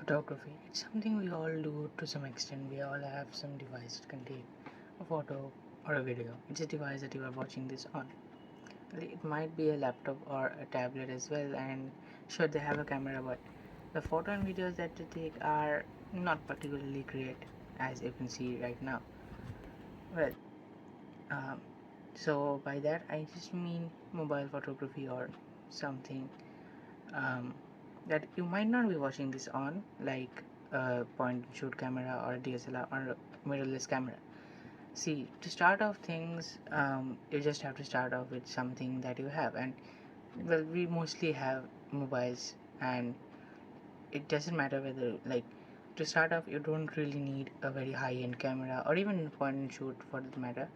Photography. It's something we all do to some extent. We all have some device that can take a photo or a video. It's a device that you are watching this on. It might be a laptop or a tablet as well, and sure, they have a camera, but the photo and videos that they take are not particularly great, as you can see right now. Well, um, so by that I just mean mobile photography or something um, that you might not be watching this on, like a point and shoot camera or a DSLR or a mirrorless camera. See, to start off things, you just have to start off with something that you have, and well, we mostly have mobiles, and it doesn't matter whether, like, to start off, you don't really need a very high-end camera or even point and shoot for that matter.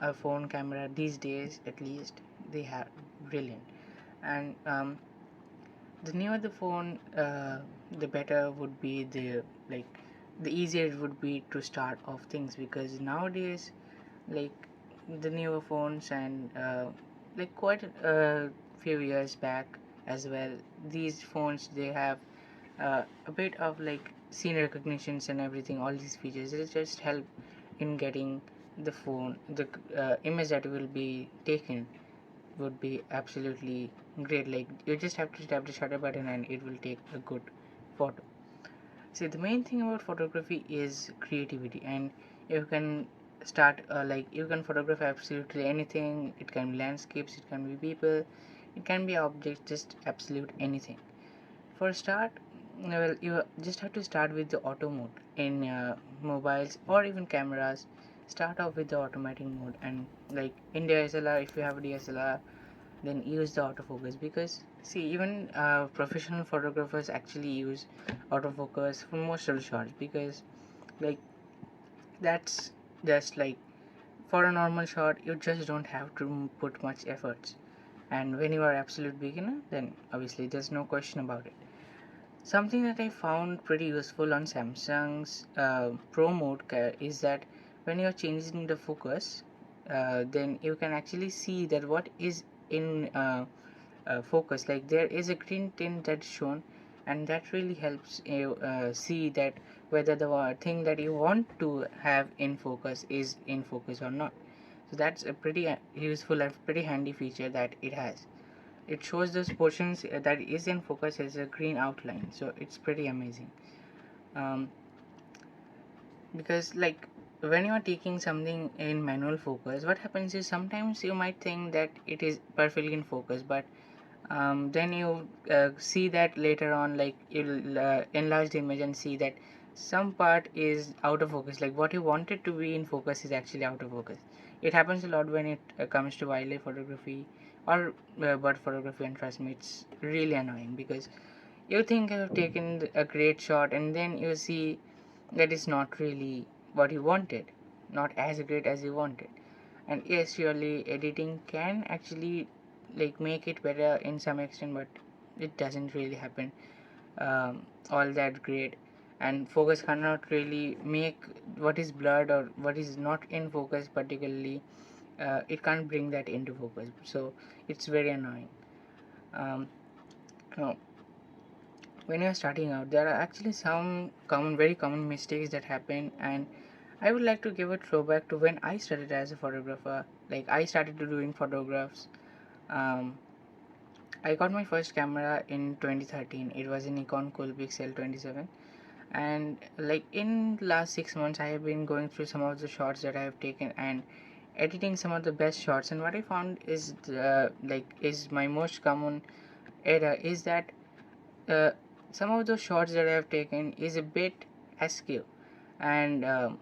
A phone camera these days, at least, they have brilliant, and the newer the phone, the better would be like the easier it would be to start off things, because nowadays, like, the newer phones and like quite a few years back as well, these phones, they have a bit of like scene recognitions and everything. All these features, it just help in getting the image that will be taken would be absolutely great. Like, you just have to tap the shutter button and it will take a good photo. See, the main thing about photography is creativity, and you can start like, you can photograph absolutely anything. It can be landscapes, it can be people, it can be objects, just absolute anything. For a start, well, you just have to start with the auto mode in mobiles or even cameras. Start off with the automatic mode, and like in DSLR, if you have a DSLR, then use the autofocus, because see, even professional photographers actually use autofocus for most of the shots, because like, that's just like, for a normal shot you just don't have to put much efforts, and when you are absolute beginner, then obviously there's no question about it. Something that I found pretty useful on Samsung's Pro mode is that when you're changing the focus, then you can actually see that what is in focus. Like, there is a green tint that's shown, and that really helps you see that whether the thing that you want to have in focus is in focus or not. So that's a pretty useful and pretty handy feature that it has. It shows those portions that is in focus as a green outline, so it's pretty amazing. um, because like, when you are taking something in manual focus, what happens is sometimes you might think that it is perfectly in focus, but then you see that later on, like, you'll enlarge the image and see that some part is out of focus, like what you wanted to be in focus is actually out of focus. It happens a lot when it comes to wildlife photography or bird photography, and trust me, it's really annoying, because you think you have taken a great shot and then you see that is not really what you wanted, not as great as you wanted. And yes, surely editing can actually like make it better in some extent, but it doesn't really happen all that great, and focus cannot really make what is blurred or what is not in focus particularly, it can't bring that into focus, so it's very annoying. Now, when you're starting out, there are actually some very common mistakes that happen, and I would like to give a throwback to when I started as a photographer. Like, I started to doing photographs. um, I got my first camera in 2013. It was a Nikon Coolpixel 27, and like, in last 6 months I have been going through some of the shots that I have taken and editing some of the best shots. And what I found is is my most common error is that uh, some of those shots that I have taken is a bit askew, and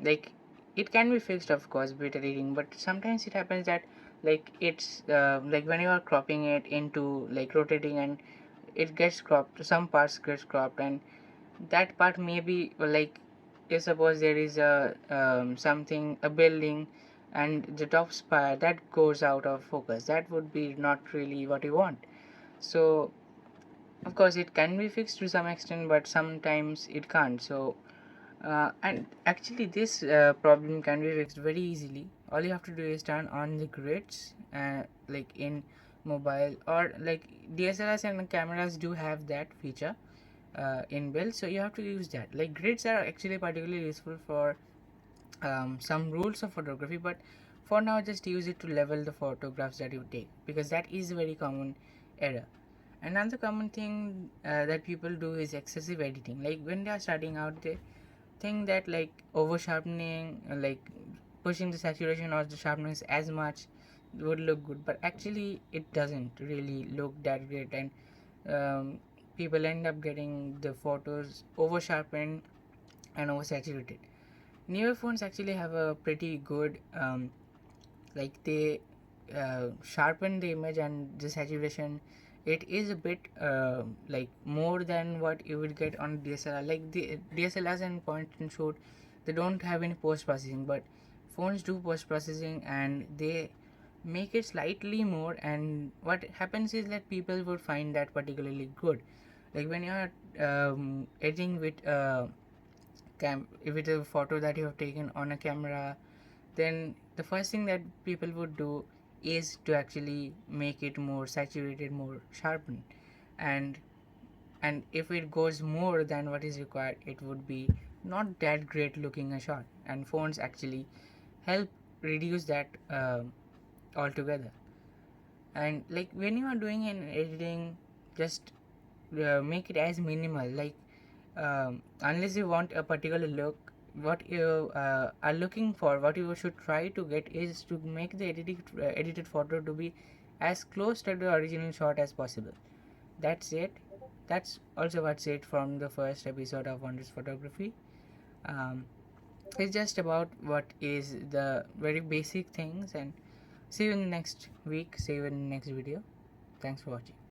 like, it can be fixed, of course, with editing, but sometimes it happens that, like, it's like when you are cropping it into, like, rotating, and it gets cropped, some parts gets cropped, and that part may be like, if suppose there is a something, a building, and the top spire that goes out of focus, that would be not really what you want. So of course it can be fixed to some extent, but sometimes it can't. So and actually this problem can be fixed very easily. All you have to do is turn on the grids, like in mobile, or like DSLRs and cameras do have that feature. inbuilt, so you have to use that. Like grids are actually particularly useful for some rules of photography, but for now just use it to level the photographs that you take, because that is a very common error. Another common thing that people do is excessive editing. Like when they are starting out, they think that like over sharpening, like pushing the saturation or the sharpness as much would look good, but actually it doesn't really look that great, and um, people end up getting the photos over sharpened and over saturated. Newer phones actually have a pretty good like they sharpen the image and the saturation. It is a bit like more than what you would get on DSLR. Like the DSLRs and point and shoot, they don't have any post processing, but phones do post processing, and they make it slightly more. And what happens is that people would find that particularly good. Like when you are editing with if it's a photo that you have taken on a camera, then the first thing that people would do is to actually make it more saturated, more sharpened, and if it goes more than what is required, it would be not that great looking a shot, and phones actually help reduce that altogether. And like when you are doing an editing, just make it as minimal. Like unless you want a particular look, what you are looking for, what you should try to get is to make the edited photo to be as close to the original shot as possible. That's it. That's also what's it from the first episode of Wondrous Photography. um, it's just about what is the very basic things, and see you in the next week, see you in the next video. Thanks for watching.